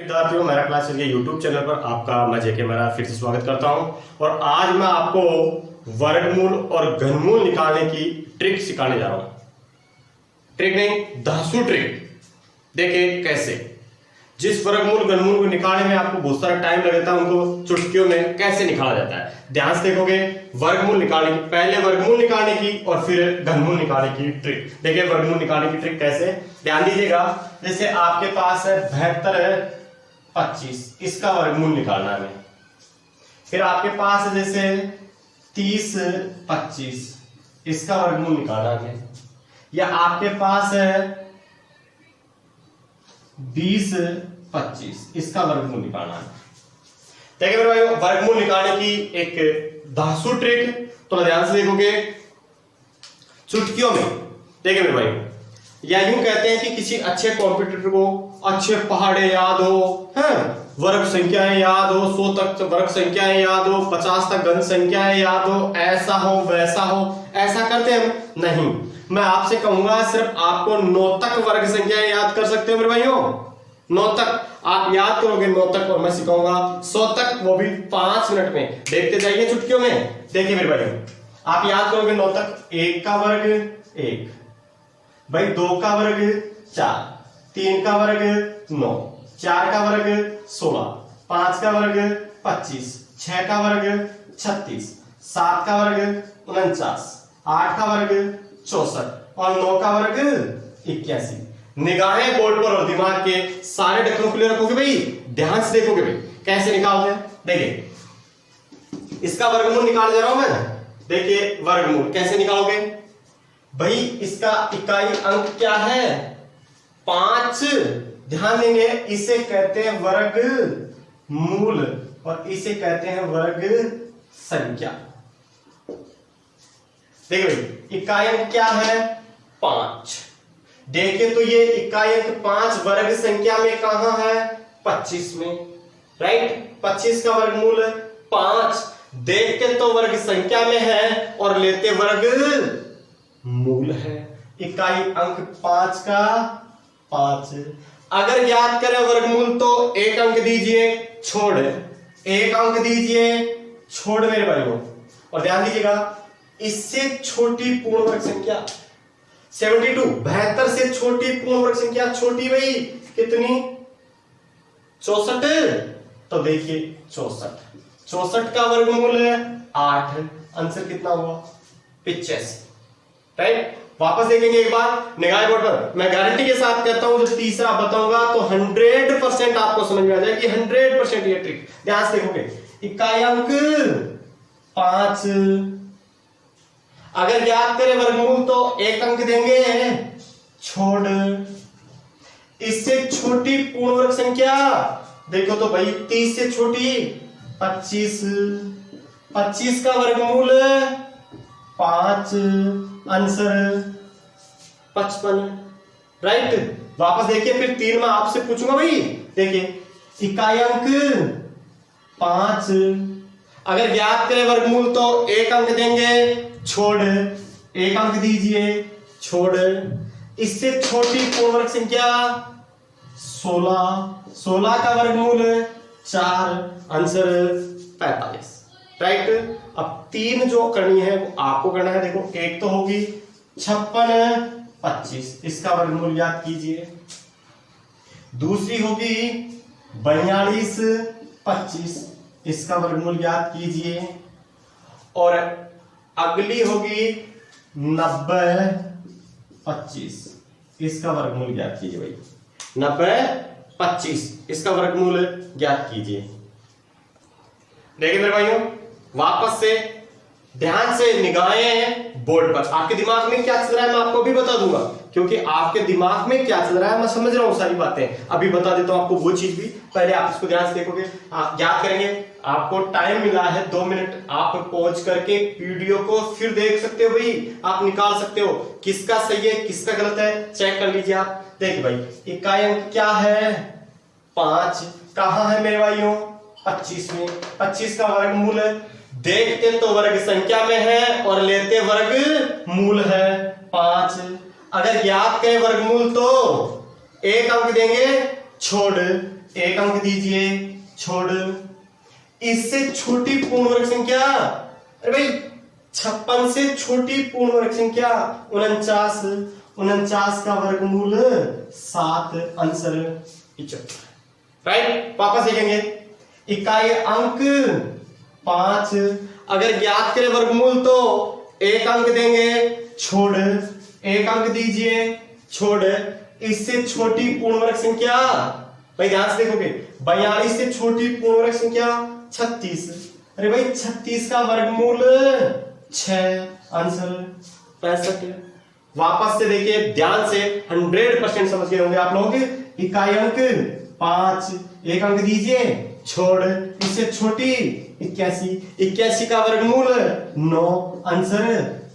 विद्यार्थियों, मेरा क्लास के YouTube चैनल पर आपका मैं जेके मेरा फिर से स्वागत करता हूं। और आज मैं आपको वर्गमूल और घनमूल निकालने की ट्रिक सिखाने जा रहा हूं। ट्रिक नहीं, धांसू ट्रिक। देखिए कैसे, जिस वर्गमूल घनमूल को निकालने में आपको बहुत सारा टाइम लगता है, उनको चुटकियों में कैसे निकाला जाता है। ध्यान से देखोगे, वर्गमूल निकालने की, पहले वर्गमूल निकालने की और फिर घनमूल निकालने की ट्रिक। देखिए वर्गमूल निकालने की ट्रिक कैसे, ध्यान दीजिएगा। जैसे आपके पास है 72 25, इसका वर्गमूल निकालना है हमें। फिर आपके पास है जैसे 30 25, इसका वर्गमूल निकालना है। या आपके पास है 20 25, इसका वर्गमूल निकालना है। देखिए मेरे भाइयों, वर्गमूल निकालने की एक धांसू ट्रिक, तो ध्यान से देखोगे चुटकियों में। देखिए मेरे भाइयों, या यूं कहते हैं कि किसी अच्छे कॉम्पिटिटर को अच्छे पहाड़े याद हो, हैं, वर्ग संख्याएं याद हो, 100 तक वर्ग संख्याएं याद हो, 50 तक घन संख्याएं याद हो, ऐसा हो वैसा हो। ऐसा करते हैं नहीं, मैं आपसे कहूंगा सिर्फ आपको 9 तक वर्ग संख्याएं याद कर सकते हो मेरे भाइयों। 9 तक आप याद करोगे, 9 तक, और मैं सिखाऊंगा 100 तक, वो भी 5 मिनट में। देखते जाइए चुटकियों में। देखिए मेरे भाइयों, आप याद करोगे 9 तक। 1 का वर्ग 1 भाई, 2 का वर्ग 4, 3 का वर्ग 9, 4 का वर्ग 16, 5 का वर्ग 25, 6 का वर्ग 36, 7 का वर्ग 49, 8 का वर्ग 64 और 9 का वर्ग 81। निगाहें बोर्ड पर और दिमाग के सारे ढक्कनों खुले रखोगे भाई, ध्यान से देखोगे भाई कैसे निकालते हैं। देखिए इसका वर्गमूल निकाल दे रहा हूं मैं। देखिए वर्गमूल कैसे निकालोगे भाई, इसका इकाई अंक क्या है, 5। ध्यान देंगे, इसे कहते हैं वर्ग मूल और इसे कहते हैं वर्ग संख्या। देखिए भाई, इकाई अंक क्या है 5। देखिए तो ये इकाई अंक 5 वर्ग संख्या में कहां है, 25 में, राइट। 25 का वर्गमूल 5। देखते तो वर्ग संख्या में है और लेते वर्ग मूल है। इकाई अंक 5 का 5। अगर याद करें वर्गमूल तो 1 अंक दीजिए छोड़, 1 अंक दीजिए छोड़ मेरे भाइयों। और ध्यान दीजिएगा, इससे छोटी पूर्ण वर्ग संख्या 72, 72 से छोटी पूर्ण वर्ग संख्या छोटी भाई कितनी, 64। तो देखिए 64, 64 का वर्गमूल है 8। आंसर कितना हुआ, 85, राइट। वापस देखेंगे एक बार निगाह बोर्ड पर। मैं गारंटी के साथ कहता हूं, जब तीसरा बताऊंगा तो 100% आपको समझ में आ जाएगी, 100% ये ट्रिक। ध्यान से देखोगे, इकाई अंक 5। अगर याद करें वर्गमूल तो 1 अंक देंगे छोड़। इससे छोटी पूर्ण वर्ग संख्या देखो तो भाई 30 से छोटी 25, 25 का वर्गमूल 5। Answer 55, right. वापस देखिए, फिर 3 में आपसे पूछूंगा भाई। देखिए इकाई अंक 5। अगर याद करें वर्गमूल तो 1 अंक देंगे छोड़, 1 अंक दीजिए छोड़। इससे छोटी पूर्ण वर्ग संख्या 16, 16 का वर्गमूल 4। Answer 45, right. अब 3 जो करनी है वो आपको करना है। देखो, एक तो होगी 56 25, इसका वर्गमूल याद कीजिए। दूसरी होगी 42 25, इसका वर्गमूल याद कीजिए। और अगली होगी 90 25, इसका वर्गमूल ज्ञात कीजिए भाई। 90 25, इसका वर्गमूल ज्ञात कीजिए। देखिए मेरे भाइयों, वापस से ध्यान से निगाहें बोर्ड पर। आपके दिमाग में क्या चल रहा है मैं आपको भी बता दूंगा, क्योंकि आपके दिमाग में क्या चल रहा है मैं समझ रहा हूं सारी बातें। अभी बता देता हूं आपको वो चीज भी, पहले आप इसको ध्यान से देखोगे, आप याद करेंगे। आपको टाइम मिला है 2 मिनट, आप पहुंच करके वीडियो को फिर देख सकते हो भाई, आप निकाल सकते हो किसका सही है किसका गलत है, चेक कर लीजिए आप। देखिए भाई, इकाई अंक क्या है 5, कहां है मेरे भाइयों 25 में। 25 का वर्गमूल देखते तो वर्ग संख्या में है और लेते वर्ग मूल है 5। अगर याद करें वर्गमूल तो 1 अंक देंगे छोड़, एक अंक दीजिए, छोड़। इससे छोटी पूर्ण वर्ग संख्या, अरे भाई 56 से छोटी पूर्ण वर्ग संख्या 49, 49 का वर्गमूल 7, आंसर 75। राइट, वापस देखेंगे। इकाई अंक 5, अगर ज्ञात करें वर्गमूल तो एक अंक देंगे, छोड़। एक अंक दीजिए, छोड़। इससे छोटी पूर्ण वर्ग संख्या, भाई ध्यान से देखोगे, 42 से छोटी पूर्ण वर्ग संख्या 36। अरे भाई 36 का वर्गमूल 6, आंसर 65। वापस से देखिए ध्यान से, 100% समझ गए होंगे आप लोग। इकाई अंक 5, एक अंक दीजिए, छोड़। इससे छोटी 81, 81 का वर्गमूल 9, आंसर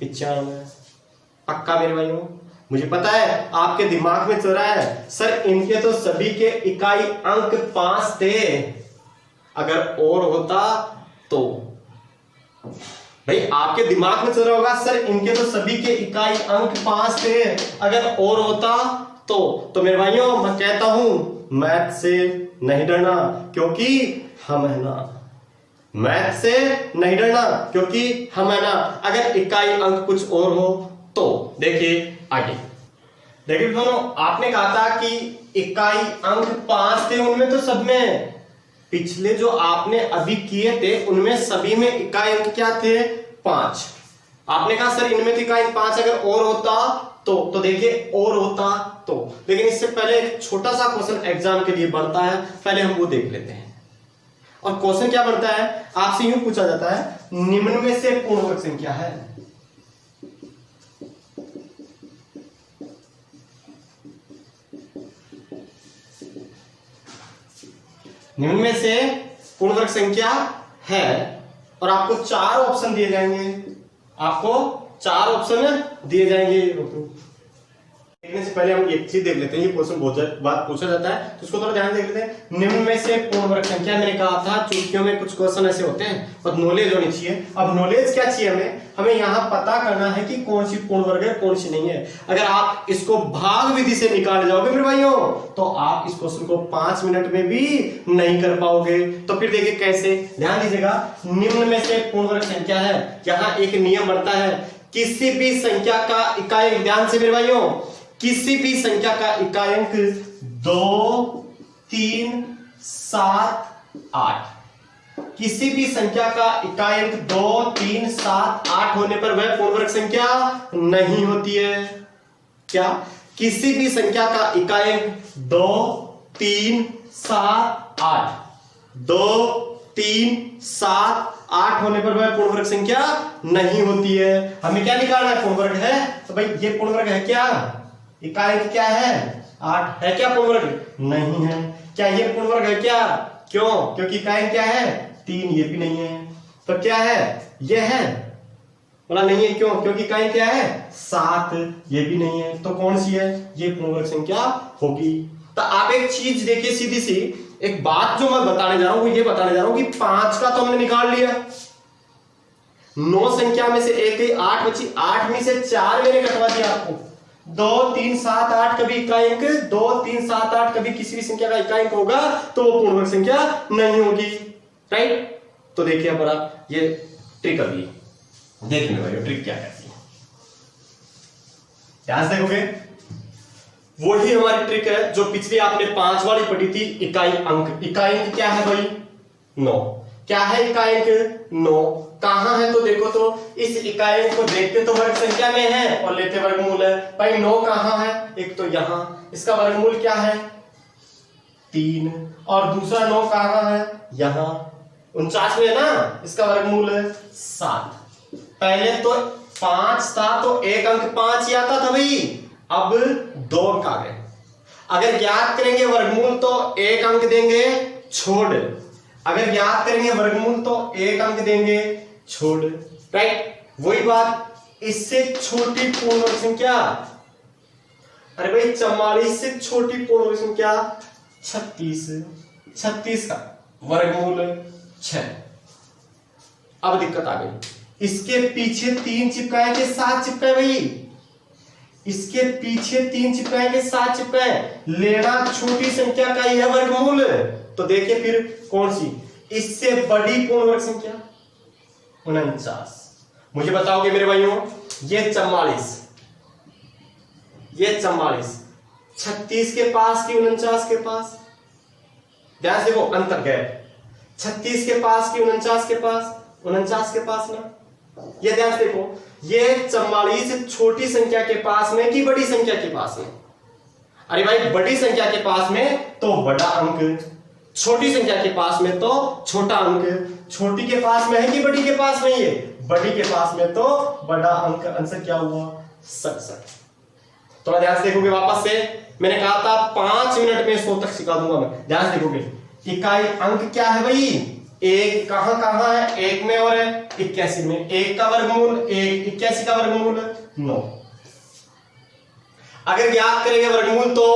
95। पक्का मेरे भाइयों? मुझे पता है आपके दिमाग में चल रहा है, सर इनके तो सभी के इकाई अंक 5 थे, अगर और होता तो। भाई आपके दिमाग में चल रहा होगा, सर इनके तो सभी के इकाई अंक 5 थे, अगर और होता तो मेरे भाइयों मैं कहता हूं मैथ से नहीं डरना, क्योंकि हम है ना। मैथ से नहीं डरना, क्योंकि हम है ना। अगर इकाई अंक कुछ और हो तो देखिए आगे। देखिए दोनों, आपने कहा था कि इकाई अंक 5 थे, उनमें तो सब में, पिछले जो आपने अभी किए थे उनमें सभी में इकाई अंक क्या थे? 5। आपने कहा सर इनमें तो इकाई अंक 5, अगर और होता तो देखिए और होता तो। लेकिन इससे पहले एक छोटा सा क्वेश्चन एग्जाम के लिए बनता है, पहले हम वो देख लेते हैं। और क्वेश्चन क्या बनता है, आपसे यूं पूछा जाता है, निम्न में से पूर्ण वर्ग संख्या है। निम्न में से पूर्ण वर्ग संख्या है, और आपको 4 ऑप्शन दिए जाएंगे। आपको 4 ऑप्शन दिए जाएंगे। देखने से पहले हम एक चीज देख लेते हैं, ये क्वेश्चन बहुत बार पूछा जाता है, तो उसको थोड़ा ध्यान देख लेते हैं। निम्न में से पूर्ण वर्ग संख्या, मैंने कहा था चुटकियों में कुछ क्वेश्चन ऐसे होते हैं, और नॉलेज होनी चाहिए। अब नॉलेज क्या चाहिए हमें यहाँ पता करना है कि कौन सी पूर्ण वर्ग है, कौन सी नहीं है। अगर आप इसको भाग विधि से निकाल जाओगे मेरे भाइयों, तो आप इस क्वेश्चन को 5 मिनट में भी नहीं कर पाओगे। तो फिर देखिए कैसे, ध्यान दीजिएगा। निम्न में से पूर्ण वर्ग संख्या है, यहाँ एक नियम बनता है, किसी भी संख्या का इकाई, ध्यान से मेरे भाइयों, किसी भी संख्या का इकाई अंक 2, 3, 7, 8, किसी भी संख्या का इकाई अंक 2, 3, 7, 8 होने पर वह पूर्ण वर्ग संख्या नहीं होती है। क्या? किसी भी संख्या का इकाई अंक 2, 3, 7, 8, 2, 3, 7, 8 होने पर वह पूर्ण वर्ग संख्या नहीं होती है। हमें क्या निकालना है? पूर्ण वर्ग है, तो भाई ये पूर्ण वर्ग है क्या? इकाई अंक क्या है? 8 है क्या? पूर्ण वर्ग नहीं है। क्या ये पूर्ण वर्ग है क्या? क्यों? क्योंकि इकाई अंक क्या है? 3, ये भी नहीं है। तो क्या है? ये है, बोला नहीं है। क्यों? क्योंकि इकाई अंक क्या है? 7, ये भी नहीं है। तो कौन सी है? ये पूर्ण वर्ग संख्या होगी। तो आप एक चीज देखिए, सीधी सी एक बात जो मैं बताने जा रहा हूं, वो ये बताने जा रहा हूं कि 5 का तो हमने निकाल लिया, 9 संख्या में से एक ही 8 बची, 8 में से 4 मैंने कटवा दिया आपको। 2, 3, 7, 8 कभी इकाई अंक 2, 3, 7, 8 कभी किसी भी संख्या का इकाई अंक होगा तो वो पूर्ण वर्ग संख्या नहीं होगी। राइट? तो देखिए हमारा ये ट्रिक अभी देखने भाई ट्रिक क्या कहती है, ध्यान से देखोगे। वही हमारी ट्रिक है जो पिछली आपने 5 वाली पढ़ी थी, इकाई अंक। इकाई अंक क्या है भाई? 9। क्या है इकाई अंक? 9। कहां है? तो देखो, तो इस इकाई अंक को देखते तो वर्ग संख्या में है और लेते वर्गमूल है। भाई 9 कहां है? एक तो यहां, इसका वर्गमूल क्या है? 3। और दूसरा 9 कहां है? यहां 49 में है ना, इसका वर्गमूल है 7। पहले तो 5 था तो एक अंक 5 ही आता था भाई, अब 2 अंक आ गए। अगर ज्ञात करेंगे वर्गमूल तो एक अंक देंगे, छोड़। अगर ज्ञात करेंगे वर्गमूल तो एक अंक देंगे, छोड़। राइट? वही बात, इससे छोटी पूर्ण वर्ग संख्या, अरे भाई 44 से छोटी पूर्ण वर्ग संख्या 36, 36 का वर्गमूल 6। अब दिक्कत आ गई, इसके पीछे 3 चिपकाए कि 7 चिपकाए भाई? इसके पीछे 3 चिपकाएंगे, 7 चिपकाए, लेना छोटी संख्या का ही है वर्गमूल। तो देखिए फिर कौन सी, इससे बड़ी पूर्ण वर्ग संख्या 49। मुझे बताओगे मेरे भाइयों, ये 44, ये 44 36 के पास की 49 के पास, ध्यान से देखो अंतर गैप, 36 के पास की 49 के पास, 49 के पास ना, ये ध्यान से देखो, ये 44 छोटी संख्या के पास में कि बड़ी संख्या के पास में? अरे भाई बड़ी संख्या के पास में तो बड़ा अंक, छोटी संख्या के पास में तो छोटा अंक। छोटी के पास में है कि बड़ी के पास में? ये बड़ी के पास में तो बड़ा अंक। आंसर क्या हुआ? 67। थोड़ा ध्यान से देखोगे, वापस से मैंने कहा था 5 मिनट में 100 तक सिखा दूंगा मैं। ध्यान से देखोगे, इकाई अंक क्या है भाई? एक कहां कहां है? एक में और 81 में। एक का वर्गमूल 1, 81 का वर्गमूल 9। अगर ज्ञात करेंगे वर्गमूल तो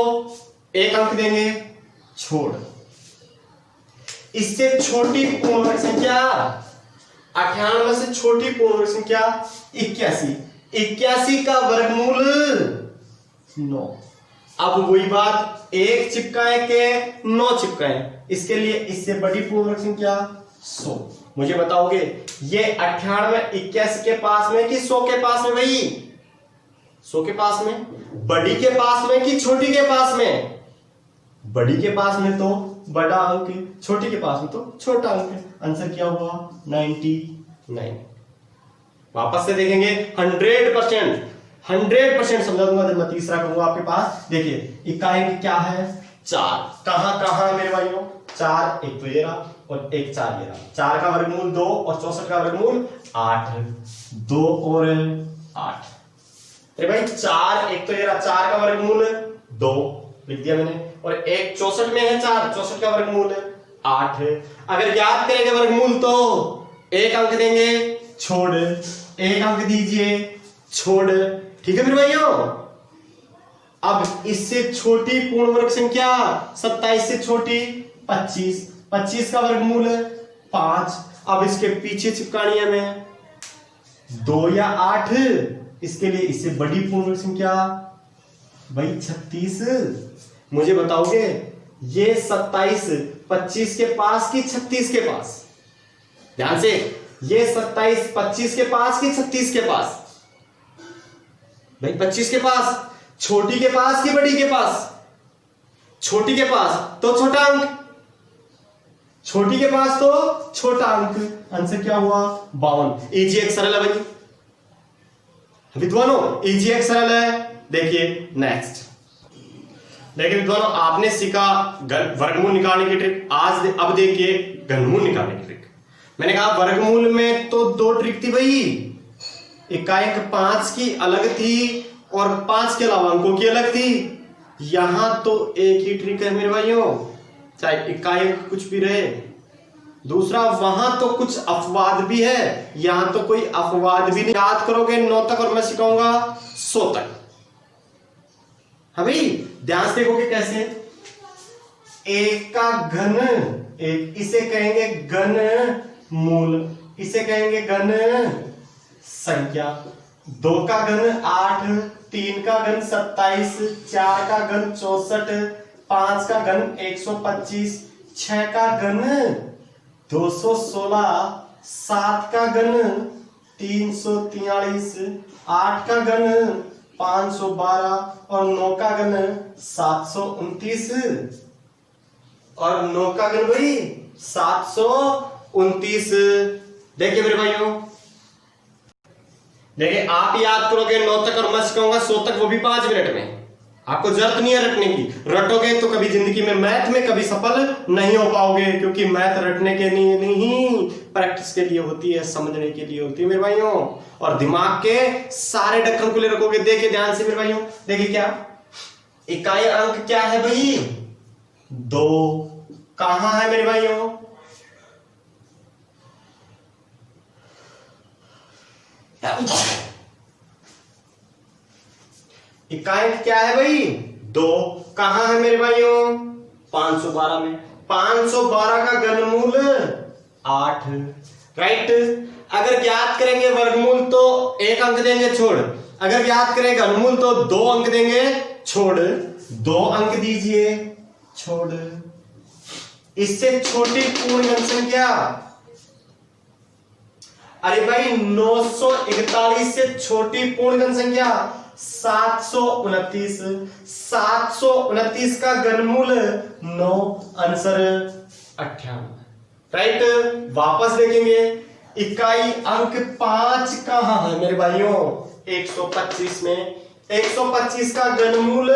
एक अंक देंगे, छोड़। इससे छोटी पूर्ण वर्ग संख्या 98 से छोटी पूर्ण वर्ग संख्या 81, 81 का वर्गमूल 9। अब वही बात, 1 चिपकाए के 9 चिपकाए, इसके लिए इससे बड़ी पूर्ण वर्ग संख्या 100। मुझे बताओगे ये 98 81 के पास में कि 100 के पास में? भाई 100 के पास में। बड़ी के पास में कि छोटी के पास में? बड़ी के पास में तो बड़ा अंक, छोटी के पास में तो छोटा अंक। आंसर क्या हुआ? 99। वापस से देखेंगे, 100% समझा दूंगा जब मैं तीसरा कहूंगा आपके पास। देखिए इकाई क्या है? 4। कहां कहां है मेरे भाइयों? 4, एक तो ये रहा और एक 4 ये रहा। 4 का वर्गमूल 2 और 64 का वर्गमूल 8, 2 और 8। अरे भाई 4, एक तो ये रहा, 4 का वर्गमूल 2 लिख दिया मैंने, और एक 64 में है 4, 64 का वर्गमूल 8। अगर याद करेंगे वर्गमूल तो एक अंक देंगे, छोड़, एक अंक दीजिए, छोड़। ठीक है मेरे भाइयों। अब इससे छोटी पूर्ण वर्ग संख्या 27 से छोटी 25, 25 का वर्गमूल 5। अब इसके पीछे चिपकानी है हमें 2 या 8, इसके लिए इससे बड़ी पूर्ण वर्ग संख्या भाई 36। मुझे बताओगे ये 27 25 के पास कि 36 के पास? ध्यान से, ये 27 25 के पास कि 36 के पास? भाई 25 के पास। छोटी के पास कि बड़ी के पास? छोटी के पास तो छोटा अंक, छोटी के पास तो छोटा अंक। आंसर क्या हुआ? 52। इजी एक सरल है भाई विद्वानों, इजी एक सरल है। देखिए नेक्स्ट, देखिए विद्वानों, आपने सीखा वर्गमूल निकालने की ट्रिक। अब देखिए घनमूल निकालने की ट्रिक। मैंने कहा वर्गमूल में तो 2 ट्रिक थी भाई, इकाई 5 की अलग थी और 5 के अलावा अंकों की अलग थी। यहां तो एक ही ट्रिक है मेरे भाइयों, चाहे इकाई कुछ भी रहे। दूसरा, वहां तो कुछ अपवाद भी है, यहां तो कोई अपवाद भी नहीं। याद करोगे 9 तक और मैं सिखाऊंगा 100 तक। हाँ भाई ध्यान से देखोगे कैसे। एक का घन, एक इसे कहेंगे घन मूल, इसे कहेंगे घन संख्या। 2 का घन 8, 3 का घन 27, 4 का घन 64, 5 का घन 125, 6 का घन 216, 7 का घन 343, 8 का घन 512 और 9 का घन 729, और 9 का घन भाई 729। देखिए मेरे भाइयों, देखिए आप याद करोगे 9 तक और मैं सिखाऊंगा 100 तक, वो भी 5 मिनट में। आपको जरूरत नहीं है रटने की, रटोगे तो कभी जिंदगी में मैथ में कभी सफल नहीं हो पाओगे, क्योंकि मैथ रटने के लिए नहीं, प्रैक्टिस के लिए होती है, समझने के लिए होती है मेरे भाइयों। और दिमाग के सारे ढक्कन खुले रखोगे। देखिए ध्यान से मेरे भाइयों, देखिए क्या इकाई अंक क्या है भाई? 2। कहां है मेरे भाइयों? इकाई क्या है भाई? 2। कहां है मेरे भाइयों? 512 में। 512 का घनमूल 8, राइट। अगर ज्ञात करेंगे वर्गमूल तो एक अंक देंगे, छोड़। अगर ज्ञात करें घनमूल तो 2 अंक देंगे, छोड़ 2 अंक दीजिए, छोड़ इससे छोटी पूर्ण घन संख्या। अरे भाई 941 से छोटी पूर्ण घन संख्या 729। 729 का घनमूल 9, आंसर 58। राइट, वापस देखेंगे। इकाई अंक 5 कहां है मेरे भाइयों? 125 में। 125 का घनमूल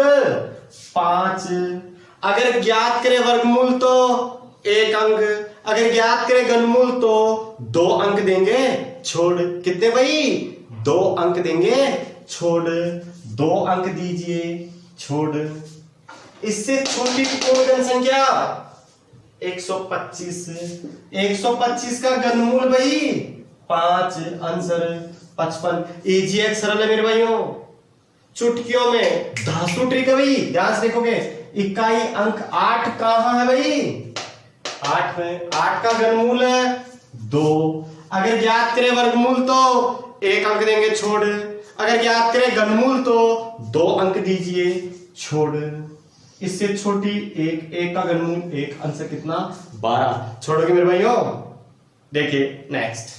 5। अगर ज्ञात करें वर्गमूल तो 1 अंक, अगर ज्ञात करें घनमूल तो 2 अंक देंगे, छोड़ कितने भाई? 2 अंक देंगे, छोड़ 2 अंक दीजिए, छोड़ इससे छोटी पूर्ण घन संख्या 125। 125 का घनमूल भाई 5, आंसर 55। इजी एक सरल है मेरे भाइयों। चुटकियों में धांसू ट्रिक है भाई, ध्यान से देखोगे। इकाई अंक 8 कहां है भाई? 8 में। 8 का घनमूल है 2। अगर ज्ञात करें वर्गमूल तो 1 अंक देंगे, छोड़ अगर ज्ञात करें घनमूल तो 2 अंक दीजिए, छोड़ इससे छोटी 1 का घनमूल 1, आंसर कितना? 12। छोड़ोगे मेरे भाइयों? देखिए नेक्स्ट।